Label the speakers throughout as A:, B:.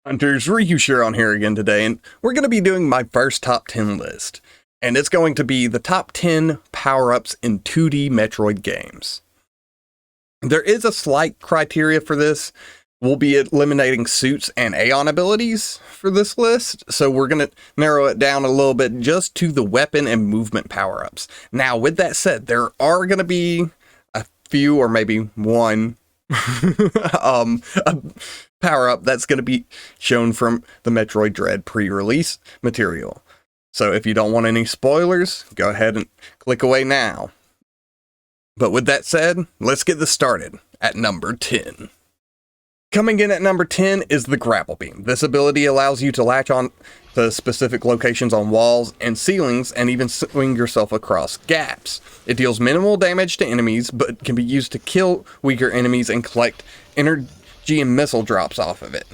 A: Hunters, Ryushiron here again today, and we're going to be doing my first top 10 list. And it's going to be the top 10 power-ups in 2D Metroid games. There is a slight criteria for this. We'll be eliminating suits and Aeon abilities for this list, so we're going to narrow it down a little bit just to the weapon and movement power-ups. Now, with that said, there are going to be a few, or maybe one, a power-up that's going to be shown from the Metroid Dread pre-release material. So if you don't want any spoilers, go ahead and click away now. But with that said, let's get this started at number 10. Coming in at number 10 is the Grapple Beam. This ability allows you to latch on to specific locations on walls and ceilings and even swing yourself across gaps. It deals minimal damage to enemies, but can be used to kill weaker enemies and collect energy and missile drops off of it.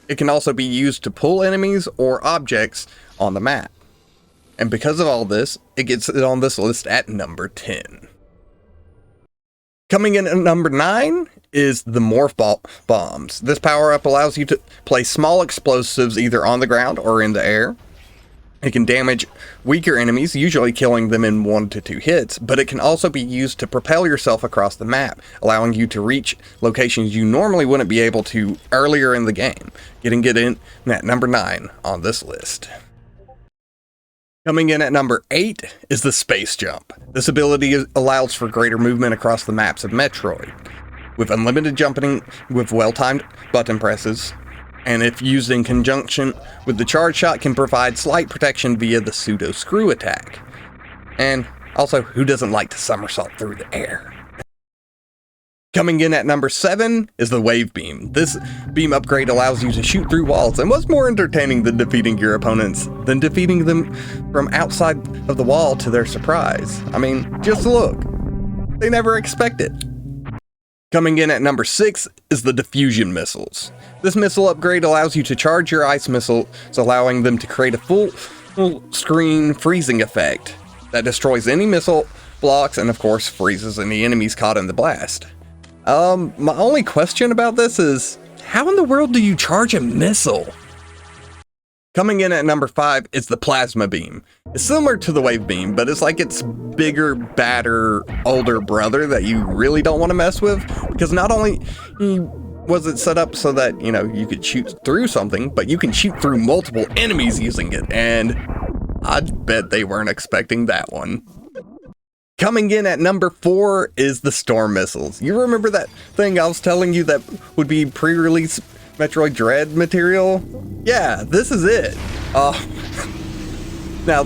A: It can also be used to pull enemies or objects on the map. And because of all this, it gets it on this list at number 10. Coming in at number 9 is the Morph Bombs. This power-up allows you to place small explosives either on the ground or in the air. It can damage weaker enemies, usually killing them in 1 to 2 hits, but it can also be used to propel yourself across the map, allowing you to reach locations you normally wouldn't be able to earlier in the game, getting it in at number 9 on this list. Coming in at number 8 is the Space Jump. This ability allows for greater movement across the maps of Metroid, with unlimited jumping with well-timed button presses, and if used in conjunction with the charge shot, can provide slight protection via the pseudo screw attack. And also, who doesn't like to somersault through the air? Coming in at number 7 is the Wave Beam. This beam upgrade allows you to shoot through walls, and what's more entertaining than defeating your opponents than defeating them from outside of the wall to their surprise? I mean, just look. They never expect it. Coming in at number 6 is the Diffusion Missiles. This missile upgrade allows you to charge your ice missiles, allowing them to create a full screen freezing effect that destroys any missile blocks and of course freezes any enemies caught in the blast. My only question about this is, how in the world do you charge a missile? Coming in at number 5 is the Plasma Beam. It's similar to the Wave Beam, but it's like its bigger, badder, older brother that you really don't want to mess with, because not only was it set up so that, you could shoot through something, but you can shoot through multiple enemies using it, and I'd bet they weren't expecting that one. Coming in at number 4 is the Storm Missiles. You remember that thing I was telling you that would be pre-release Metroid Dread material? Yeah, this is it. Now,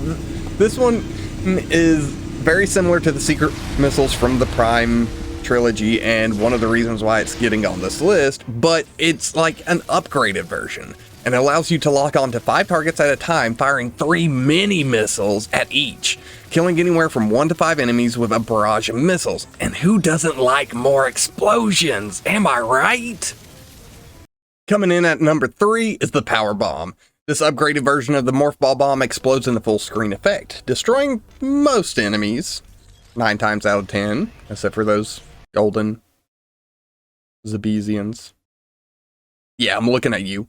A: this one is very similar to the secret missiles from the Prime trilogy, and one of the reasons why it's getting on this list, but it's like an upgraded version, and allows you to lock on to 5 targets at a time, firing 3 mini missiles at each, killing anywhere from 1 to 5 enemies with a barrage of missiles. And who doesn't like more explosions? Am I right? Coming in at number 3 is the Power Bomb. This upgraded version of the Morph Bomb explodes in the full screen effect, destroying most enemies 9 times out of 10, except for those golden Zabesians. Yeah, I'm looking at you.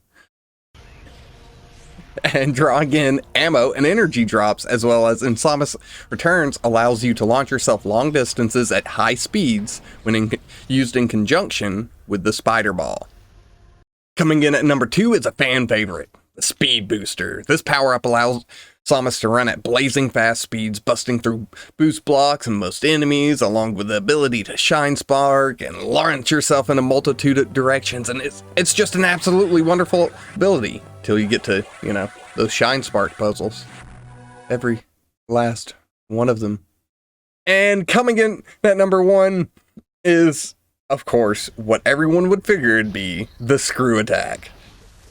A: And drawing in ammo and energy drops, as well as in Samus Returns, allows you to launch yourself long distances at high speeds when used in conjunction with the Spider Ball. Coming in at number 2 is a fan favorite, the Speed Booster. This power-up allows Samus to run at blazing fast speeds, busting through boost blocks and most enemies, along with the ability to Shine Spark and launch yourself in a multitude of directions, and it's just an absolutely wonderful ability, till you get to, those Shine Spark puzzles. Every last one of them. And coming in at number 1 is, of course, what everyone would figure it'd be, the Screw Attack.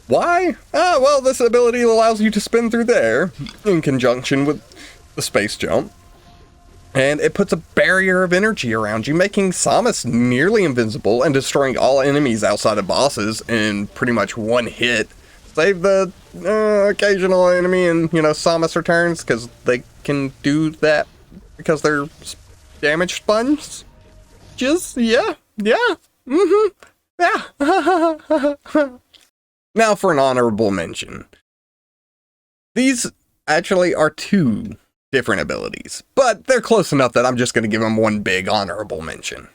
A: Why? Well, this ability allows you to spin through the air in conjunction with the Space Jump, and it puts a barrier of energy around you, making Samus nearly invincible and destroying all enemies outside of bosses in pretty much 1 hit. Save the occasional enemy in, Samus Returns, because they can do that because they're damage sponges. Yeah. Yeah. Now for an honorable mention. These actually are two different abilities, but they're close enough that I'm just going to give them one big honorable mention.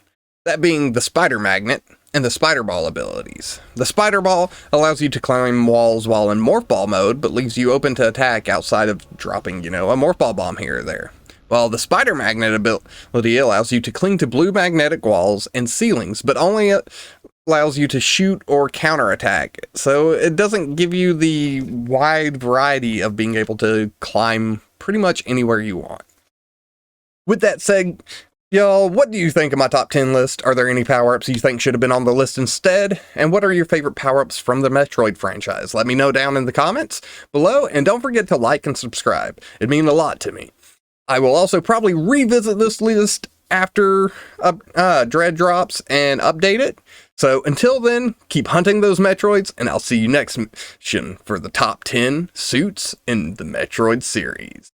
A: That being the Spider Magnet and the Spider Ball abilities. The Spider Ball allows you to climb walls while in Morph Ball mode, but leaves you open to attack outside of dropping, a Morph Ball bomb here or there. While the Spider Magnet ability allows you to cling to blue magnetic walls and ceilings, but only allows you to shoot or counterattack, so it doesn't give you the wide variety of being able to climb pretty much anywhere you want. With that said, y'all, what do you think of my top 10 list? Are there any power-ups you think should have been on the list instead? And what are your favorite power-ups from the Metroid franchise? Let me know down in the comments below, and don't forget to like and subscribe. It'd mean a lot to me. I will also probably revisit this list after Dread drops and update it. So until then, keep hunting those Metroids, and I'll see you next mission for the top 10 suits in the Metroid series.